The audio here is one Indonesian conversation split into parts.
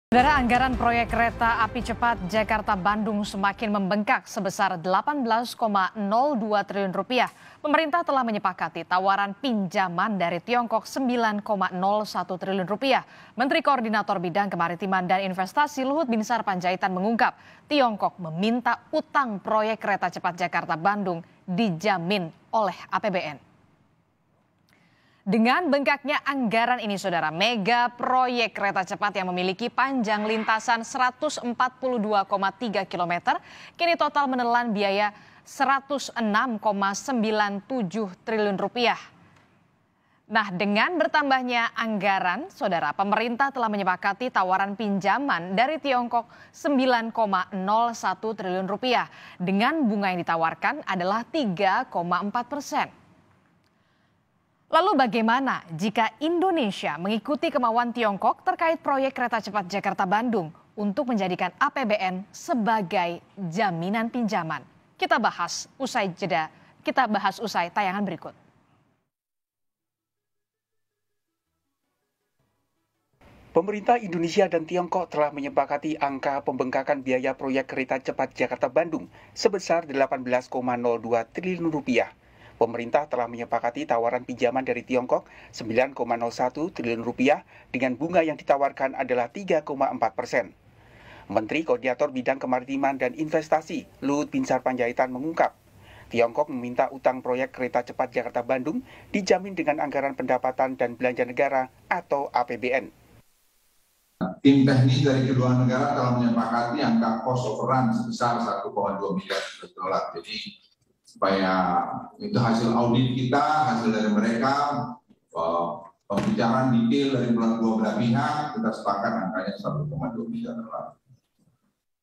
Saudara, anggaran proyek kereta api cepat Jakarta-Bandung semakin membengkak sebesar 18,02 triliun rupiah. Pemerintah telah menyepakati tawaran pinjaman dari Tiongkok 9,01 triliun rupiah. Menteri Koordinator Bidang Kemaritiman dan Investasi Luhut Binsar Panjaitan mengungkap, Tiongkok meminta utang proyek kereta cepat Jakarta-Bandung dijamin oleh APBN. Dengan bengkaknya anggaran ini, saudara, mega proyek kereta cepat yang memiliki panjang lintasan 142,3 km kini total menelan biaya 106,97 triliun rupiah. Nah, dengan bertambahnya anggaran, saudara, pemerintah telah menyepakati tawaran pinjaman dari Tiongkok 9,01 triliun rupiah dengan bunga yang ditawarkan adalah 3,4%. Lalu bagaimana jika Indonesia mengikuti kemauan Tiongkok terkait proyek kereta cepat Jakarta-Bandung untuk menjadikan APBN sebagai jaminan pinjaman? Kita bahas usai jeda, kita bahas usai tayangan berikut. Pemerintah Indonesia dan Tiongkok telah menyepakati angka pembengkakan biaya proyek kereta cepat Jakarta-Bandung sebesar 18,02 triliun rupiah. Pemerintah telah menyepakati tawaran pinjaman dari Tiongkok 9,01 triliun rupiah dengan bunga yang ditawarkan adalah 3,4%. Menteri Koordinator Bidang Kemaritiman dan Investasi Luhut Binsar Panjaitan mengungkap, Tiongkok meminta utang proyek kereta cepat Jakarta-Bandung dijamin dengan anggaran pendapatan dan belanja negara atau APBN. Tim teknis dari kedua negara telah menyepakati angka cost overrun sebesar 1,2 miliar dolar. Jadi supaya itu hasil audit kita, hasil dari mereka, pembicaraan detail dari belah pihak, kita sepakat angkanya 1,2 miliar dolar.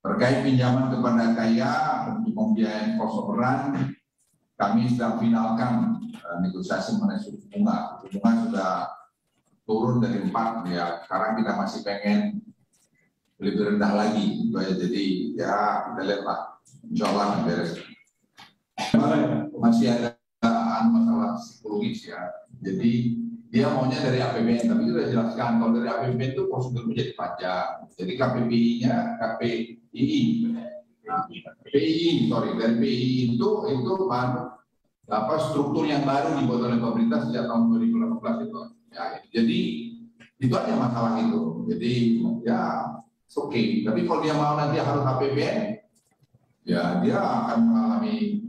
Terkait pinjaman kepada Kaya untuk pembiayaan cost overrun, kami sedang finalkan negosiasi mengenai suku bunga. Suku bunga sudah turun dari 4, ya sekarang kita masih pengen lebih rendah lagi. Jadi ya kita lihatlah, insya Allah beres. Masih ada masalah psikologis ya. Jadi dia maunya dari APBN, tapi sudah jelaskan kalau dari APBN itu prosedur menjadi panjang. Jadi KPI-nya, dari PI itu baru struktur yang baru dibuat oleh pemerintah sejak tahun 2018 itu. Ya, jadi itu aja masalah itu. Jadi ya oke. Tapi kalau dia mau nanti harus APBN, ya dia akan mengalami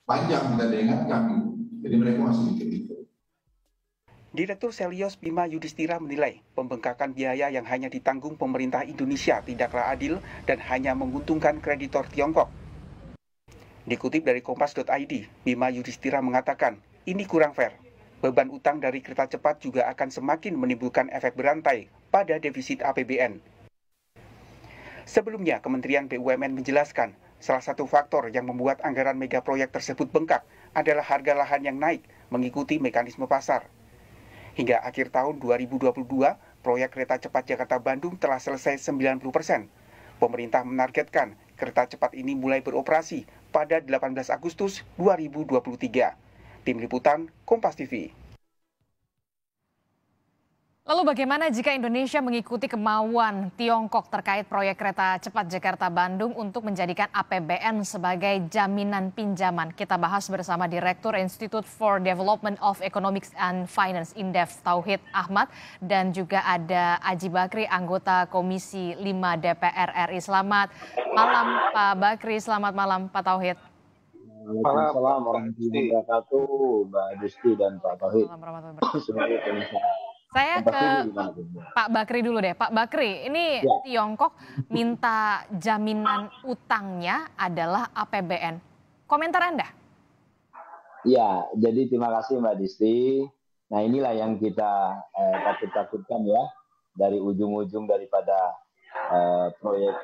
panjang kita ingatkan, jadi mereka masih mikir itu. Direktur Selyos Bima Yudhistira menilai pembengkakan biaya yang hanya ditanggung pemerintah Indonesia tidaklah adil dan hanya menguntungkan kreditor Tiongkok. Dikutip dari Kompas.id, Bima Yudhistira mengatakan ini kurang fair. Beban utang dari kereta cepat juga akan semakin menimbulkan efek berantai pada defisit APBN. Sebelumnya, Kementerian BUMN menjelaskan, salah satu faktor yang membuat anggaran mega proyek tersebut bengkak adalah harga lahan yang naik mengikuti mekanisme pasar. Hingga akhir tahun 2022, proyek kereta cepat Jakarta-Bandung telah selesai 90%. Pemerintah menargetkan kereta cepat ini mulai beroperasi pada 18 Agustus 2023. Tim Liputan, Kompas TV. Lalu bagaimana jika Indonesia mengikuti kemauan Tiongkok terkait proyek kereta cepat Jakarta-Bandung untuk menjadikan APBN sebagai jaminan pinjaman? Kita bahas bersama Direktur Institute for Development of Economics and Finance Indef Tauhid Ahmad dan juga ada Aji Bakri, anggota Komisi 5 DPR RI. Selamat malam Pak Bakri, selamat malam Pak Tauhid. Waalaikumsalam warahmatullahi wabarakatuh, Mbak Disti dan Pak Tauhid. Saya ke Pak Bakri dulu deh. Pak Bakri, ini ya. Tiongkok minta jaminan utangnya adalah APBN. Komentar Anda? Ya, jadi terima kasih Mbak Disti. Nah inilah yang kita takut-takutkan ya. Dari ujung-ujung daripada proyek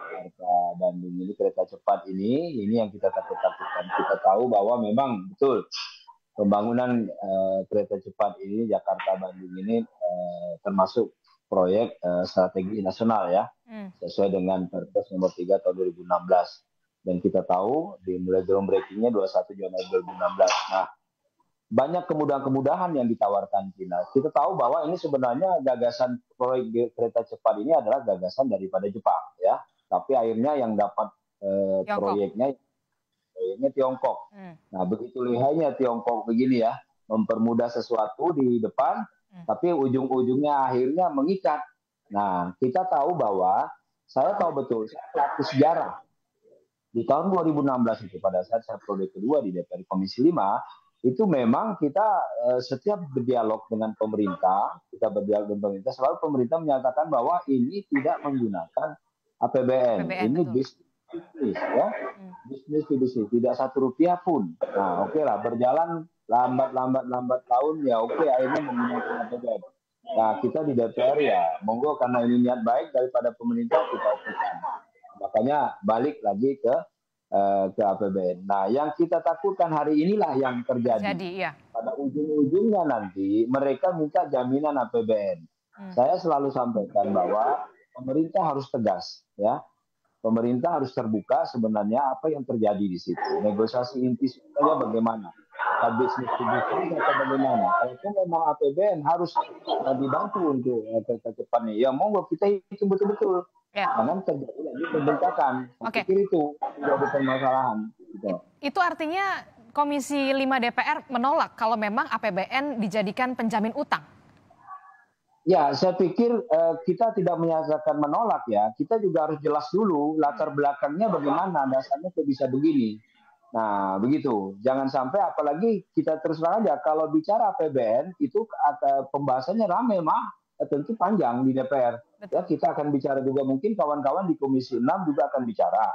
kereta Bandung ini, kereta cepat ini yang kita takut-takutkan. Kita tahu bahwa memang betul pembangunan kereta cepat ini Jakarta-Bandung ini termasuk proyek strategi nasional ya, sesuai dengan Perpres nomor 3 tahun 2016. Dan kita tahu dimulai groundbreakingnya 21 Januari 2016. Nah, banyak kemudahan-kemudahan yang ditawarkan Cina. Kita tahu bahwa ini sebenarnya gagasan proyek kereta cepat ini adalah gagasan daripada Jepang, ya. Tapi akhirnya yang dapat proyeknya Tiongkok. Nah, begitu lihainya Tiongkok begini ya, mempermudah sesuatu di depan, tapi ujung-ujungnya akhirnya mengikat. Nah, kita tahu bahwa, saya tahu betul, saya pelaku sejarah. Di tahun 2016 itu, pada saat saya periode kedua di DPR Komisi 5, itu memang kita setiap berdialog dengan pemerintah, selalu pemerintah menyatakan bahwa ini tidak menggunakan APBN. Ini bisnis, ya, bisnis to bisnis, tidak Rp1 pun. Nah, oke lah, berjalan lambat tahun, ya oke, akhirnya menggunakan APBN. Nah, kita di DPR ya, monggo karena ini niat baik daripada pemerintah, kita okekan. Makanya balik lagi ke APBN. Nah, yang kita takutkan hari inilah yang terjadi. Ya. Pada ujung-ujungnya nanti mereka minta jaminan APBN. Saya selalu sampaikan bahwa pemerintah harus tegas, ya. Pemerintah harus terbuka sebenarnya apa yang terjadi di situ. Negosiasi inti saja bagaimana? Bisnis atau bagaimana? Kalau memang APBN harus dibantu untuk kereta cepat nih, ya monggo kita hitung betul-betul. Jangan terjadi lagi pembengkakan. Oke. Itu jadi permasalahan. Gitu. Itu artinya Komisi 5 DPR menolak kalau memang APBN dijadikan penjamin utang. Ya, saya pikir kita tidak menyatakan menolak ya. Kita juga harus jelas dulu latar belakangnya bagaimana, dasarnya kok bisa begini. Nah, begitu. Jangan sampai, apalagi kita terus terang aja, kalau bicara APBN itu pembahasannya rame, tentu panjang di DPR. Ya, kita akan bicara juga, mungkin kawan-kawan di Komisi 6 juga akan bicara.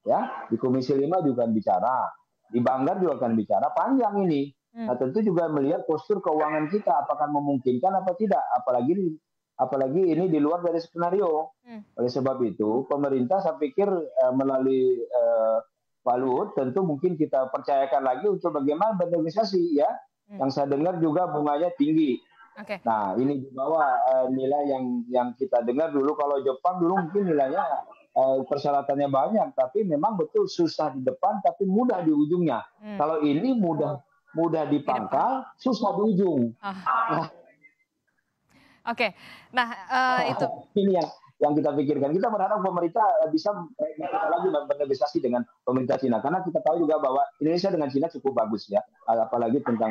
Ya, di Komisi 5 juga akan bicara. Di Banggar juga akan bicara, panjang ini. Nah, tentu juga melihat postur keuangan kita apakah memungkinkan apa tidak, apalagi ini di luar dari skenario. Oleh sebab itu, pemerintah saya pikir melalui Pak Luhut tentu mungkin kita percayakan lagi untuk bagaimana bernegosiasi, ya. Yang saya dengar juga bunganya tinggi. Nah, ini di bawah nilai yang kita dengar dulu. Kalau Jepang dulu mungkin nilainya persyaratannya banyak, tapi memang betul susah di depan tapi mudah di ujungnya. Kalau ini mudah dipangkal, susah di ujung. Oke, nah itu ini yang kita pikirkan. Kita berharap pemerintah bisa lagi bernegosiasi dengan pemerintah Cina, karena kita tahu juga bahwa Indonesia dengan Cina cukup bagus, ya, apalagi tentang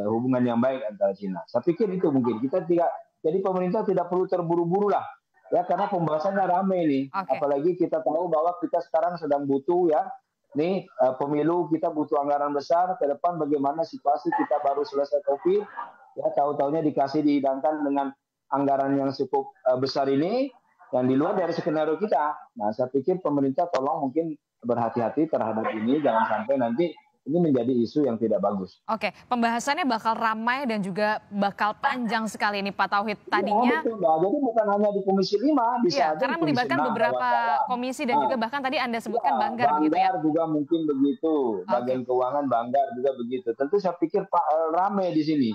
hubungan yang baik antara Cina. Saya pikir itu mungkin kita tidak, jadi pemerintah tidak perlu terburu-buru lah, ya, karena pembahasannya ramai nih. Apalagi kita tahu bahwa kita sekarang sedang butuh, ya, nih pemilu, kita butuh anggaran besar ke depan. Bagaimana situasi kita baru selesai COVID, ya, tahu-tahunya dihidangkan dengan anggaran yang cukup besar ini, yang di luar dari skenario kita. Nah, saya pikir pemerintah tolong mungkin berhati-hati terhadap ini, jangan sampai nanti ini menjadi isu yang tidak bagus. Oke, pembahasannya bakal ramai dan juga bakal panjang sekali ini Pak Tauhid. Tadinya, betul, jadi bukan hanya di Komisi 5, bisa karena melibatkan beberapa komisi dan juga bahkan tadi Anda sebutkan Banggar begitu, ya. Banggar juga mungkin begitu, bagian keuangan Banggar juga begitu. Tentu saya pikir ramai di sini.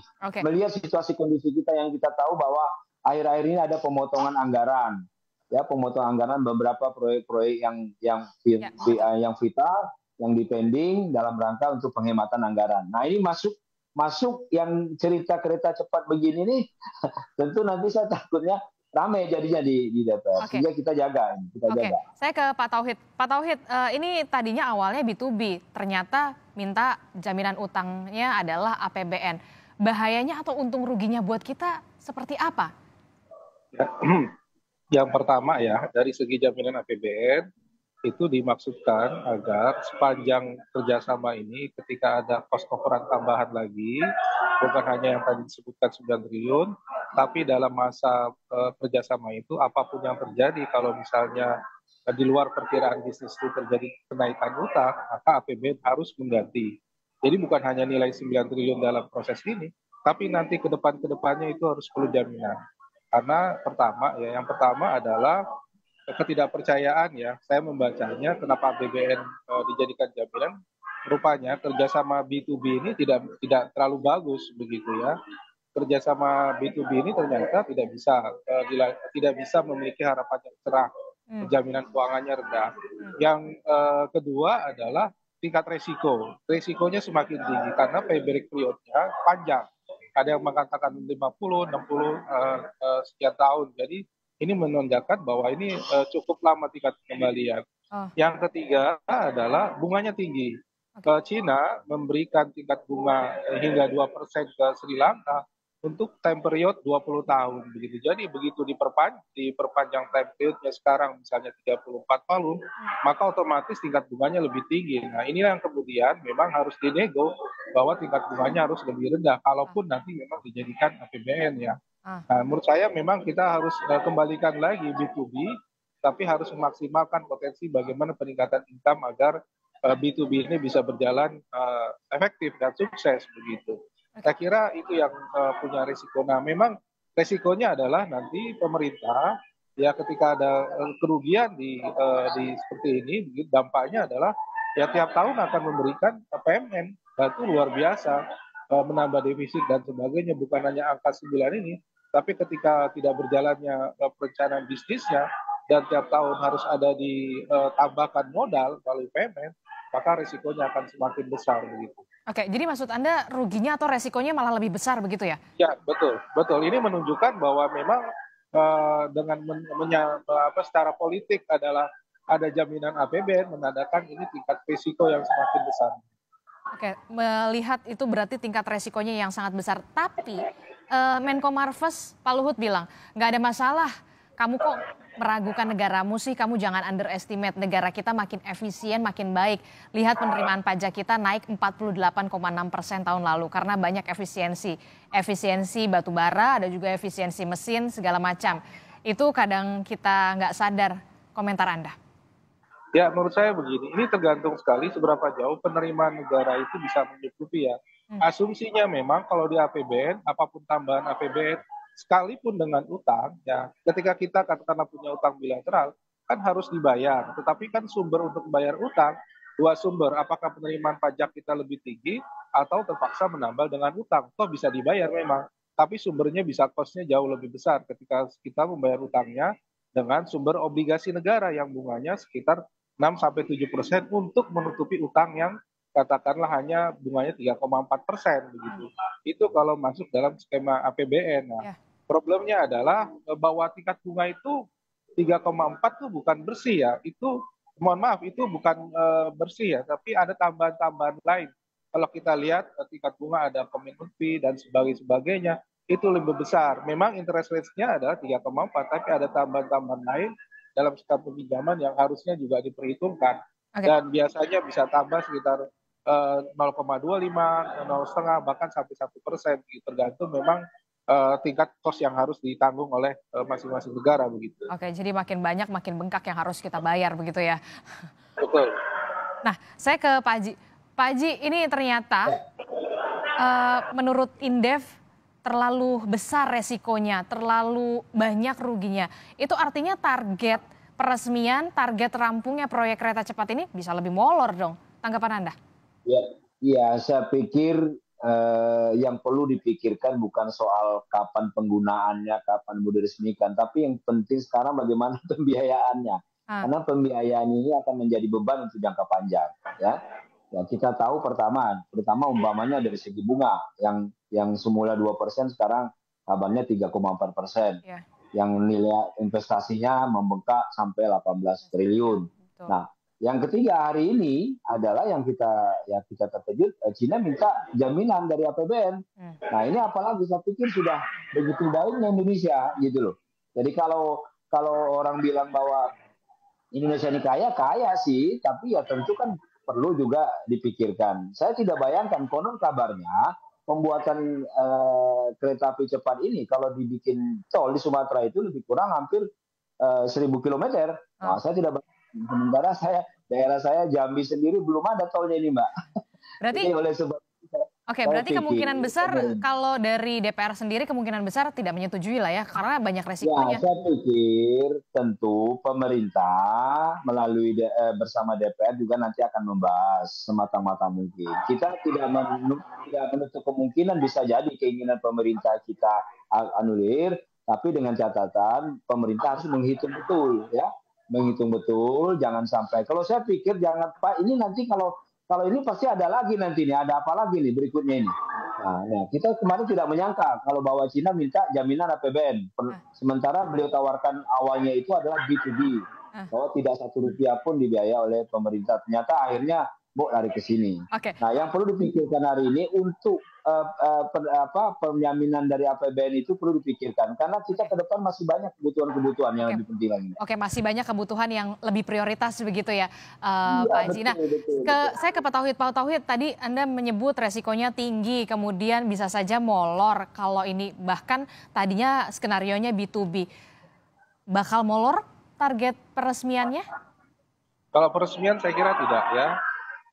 Melihat situasi kondisi kita yang kita tahu bahwa akhir-akhir ini ada pemotongan anggaran, ya, pemotongan anggaran beberapa proyek-proyek yang vital, yang dipending dalam rangka untuk penghematan anggaran. Nah, ini masuk yang cerita kereta cepat begini nih, tentu nanti saya takutnya ramai jadinya di DPR. Sehingga kita jaga. Jaga. Saya ke Pak Tauhid. Pak Tauhid, ini tadinya awalnya B2B, ternyata minta jaminan utangnya adalah APBN. Bahayanya atau untung ruginya buat kita seperti apa? Ya, yang pertama, ya, dari segi jaminan APBN, itu dimaksudkan agar sepanjang kerjasama ini ketika ada cost coveran tambahan lagi, bukan hanya yang tadi disebutkan 9 triliun, tapi dalam masa kerjasama itu apapun yang terjadi, kalau misalnya di luar perkiraan bisnis itu terjadi kenaikan utang, maka APBN harus mengganti. Jadi bukan hanya nilai 9 triliun dalam proses ini, tapi nanti ke depannya itu harus perlu jaminan. Karena yang pertama adalah ketidakpercayaan, ya. Saya membacanya kenapa APBN dijadikan jaminan, rupanya kerjasama B2B ini tidak terlalu bagus begitu, ya. Kerjasama B2B ini ternyata tidak bisa memiliki harapan yang cerah, jaminan keuangannya rendah. Yang kedua adalah tingkat resiko. Resikonya semakin tinggi karena payback period-nya panjang. Ada yang mengatakan 50, 60 sekian tahun. Jadi ini menandakan bahwa ini cukup lama tingkat kembalian. Oh, Yang ketiga adalah bunganya tinggi. Cina memberikan tingkat bunga hingga 2% ke Sri Lanka untuk time period 20 tahun begitu. Jadi begitu diperpanjang time periodnya sekarang misalnya 34 tahun, maka otomatis tingkat bunganya lebih tinggi. Nah, inilah yang kemudian memang harus dinego bahwa tingkat bunganya harus lebih rendah kalaupun nanti memang dijadikan APBN ya. Nah, menurut saya memang kita harus kembalikan lagi B2B, tapi harus memaksimalkan potensi bagaimana peningkatan income agar B2B ini bisa berjalan efektif dan sukses begitu. Saya kira itu yang punya risiko. Nah, memang risikonya adalah nanti pemerintah ya ketika ada kerugian di seperti ini, dampaknya adalah ya tiap tahun akan memberikan PMN, dan itu luar biasa menambah defisit dan sebagainya. Bukan hanya angka 9 ini, tapi ketika tidak berjalannya perencanaan bisnisnya dan tiap tahun harus ada ditambahkan modal melalui PMN, maka risikonya akan semakin besar begitu. oke, jadi maksud Anda ruginya atau resikonya malah lebih besar begitu ya? Ya, betul, betul. Ini menunjukkan bahwa memang dengan secara politik adalah ada jaminan APBN menandakan ini tingkat risiko yang semakin besar. Oke, melihat itu berarti tingkat resikonya yang sangat besar. Tapi Menko Marves Pak Luhut bilang nggak ada masalah. Kamu kok meragukan negaramu sih, kamu jangan underestimate, negara kita makin efisien, makin baik. Lihat penerimaan pajak kita naik 48,6% tahun lalu karena banyak efisiensi. Efisiensi batu bara, ada juga efisiensi mesin, segala macam. Itu kadang kita nggak sadar. Komentar Anda. Ya, menurut saya begini, ini tergantung sekali seberapa jauh penerimaan negara itu bisa mencukupi ya. Asumsinya memang kalau di APBN, apapun tambahan APBN, sekalipun dengan utang, ya ketika kita katakanlah punya utang bilateral, kan harus dibayar. Tetapi kan sumber untuk membayar utang, dua sumber, apakah penerimaan pajak kita lebih tinggi, atau terpaksa menambal dengan utang. Toh bisa dibayar memang, tapi sumbernya bisa cost-nya jauh lebih besar ketika kita membayar utangnya dengan sumber obligasi negara yang bunganya sekitar 6-7% untuk menutupi utang yang katakanlah hanya bunganya 3,4% begitu. Itu kalau masuk dalam skema APBN. Nah, problemnya adalah bahwa tingkat bunga itu 3,4 itu bukan bersih ya. Itu mohon maaf itu bukan bersih ya, tapi ada tambahan-tambahan lain. Kalau kita lihat tingkat bunga ada commitment fee dan sebagainya itu lebih besar. Memang interest rate-nya adalah 3,4, tapi ada tambahan-tambahan lain dalam skema pinjaman yang harusnya juga diperhitungkan. Dan biasanya bisa tambah sekitar 0,25, 0,5, bahkan sampai 1%, tergantung memang tingkat cost yang harus ditanggung oleh masing-masing negara begitu. Oke, jadi makin banyak makin bengkak yang harus kita bayar begitu ya. Betul. Nah, saya ke Pak Haji. Pak Haji, ini ternyata menurut Indef terlalu besar resikonya, terlalu banyak ruginya. Itu artinya target peresmian, target rampungnya proyek kereta cepat ini bisa lebih molor dong. Tanggapan Anda? Ya, saya pikir yang perlu dipikirkan bukan soal kapan penggunaannya, kapan mau diresmikan, tapi yang penting sekarang bagaimana pembiayaannya. Karena pembiayaan ini akan menjadi beban untuk jangka panjang, ya. Ya, kita tahu pertama umpamanya dari segi bunga yang semula 2% sekarang kabarnya 3,4%. Yang nilai investasinya membengkak sampai 18 triliun. Nah, yang ketiga hari ini adalah yang kita terkejut, Cina minta jaminan dari APBN. Nah, ini apalagi saya pikir sudah begitu baiknya Indonesia gitu loh. Jadi kalau orang bilang bahwa Indonesia ini kaya sih, tapi ya tentu kan perlu juga dipikirkan. Saya tidak bayangkan, konon kabarnya pembuatan kereta api cepat ini kalau dibikin tol di Sumatera itu lebih kurang hampir 1.000 kilometer. Nah, saya tidak bayangkan. Sementara daerah saya Jambi sendiri belum ada tolnya ini, Mbak. Berarti jadi oleh sebab berarti kemungkinan besar kalau dari DPR sendiri kemungkinan besar tidak menyetujui lah ya, karena banyak resikonya. Ya, saya pikir tentu pemerintah melalui bersama DPR juga nanti akan membahas sematang-matang mungkin. Kita tidak menutup kemungkinan bisa jadi keinginan pemerintah kita anulir, tapi dengan catatan pemerintah harus menghitung betul ya. Menghitung betul, jangan sampai. Kalau saya pikir jangan Pak, ini nanti kalau kalau ini pasti ada lagi nanti nih, ada apa lagi nih berikutnya ini. Nah, kita kemarin tidak menyangka kalau bahwa Cina minta jaminan APBN, sementara beliau tawarkan awalnya itu adalah B2B, bahwa tidak Rp1 pun dibiayai oleh pemerintah. Ternyata akhirnya lari ke sini. Nah, yang perlu dipikirkan hari ini untuk penjaminan dari APBN itu perlu dipikirkan karena kita ke depan masih banyak kebutuhan-kebutuhan yang lebih penting lagi. Oke, masih banyak kebutuhan yang lebih prioritas begitu ya, Pak Haji. Nah, saya ke Pak Tauhid. Pak Tauhid, tadi Anda menyebut resikonya tinggi, kemudian bisa saja molor kalau ini, bahkan tadinya skenarionya B2B. Bakal molor target peresmiannya? Kalau peresmian saya kira tidak ya.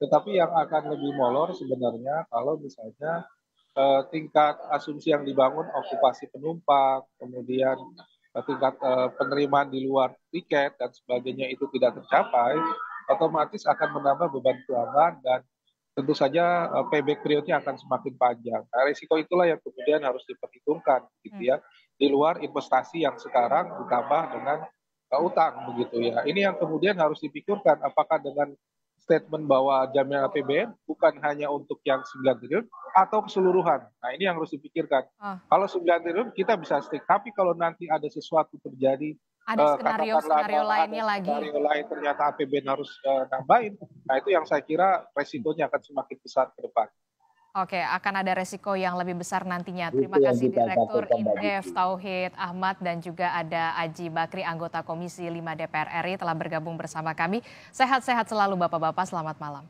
Tetapi yang akan lebih molor sebenarnya kalau misalnya tingkat asumsi yang dibangun, okupasi penumpang, kemudian tingkat penerimaan di luar tiket dan sebagainya itu tidak tercapai, otomatis akan menambah beban keuangan dan tentu saja payback periodnya akan semakin panjang. Nah, risiko itulah yang kemudian harus diperhitungkan gitu ya, di luar investasi yang sekarang ditambah dengan utang begitu ya. Ini yang kemudian harus dipikirkan, apakah dengan statement bahwa jaminan APBN bukan hanya untuk yang 9 triliun atau keseluruhan. Nah, ini yang harus dipikirkan. Kalau 9 triliun kita bisa stick, tapi kalau nanti ada sesuatu terjadi, ada skenario lainnya lagi. Skenario lain ternyata APBN harus nambahin. Nah, itu yang saya kira resikonya akan semakin besar ke depan. Oke, akan ada resiko yang lebih besar nantinya. Terima kasih Direktur Indef Tauhid Ahmad dan juga ada Aji Bakri, anggota Komisi 5 DPR RI telah bergabung bersama kami. Sehat-sehat selalu Bapak-Bapak, selamat malam.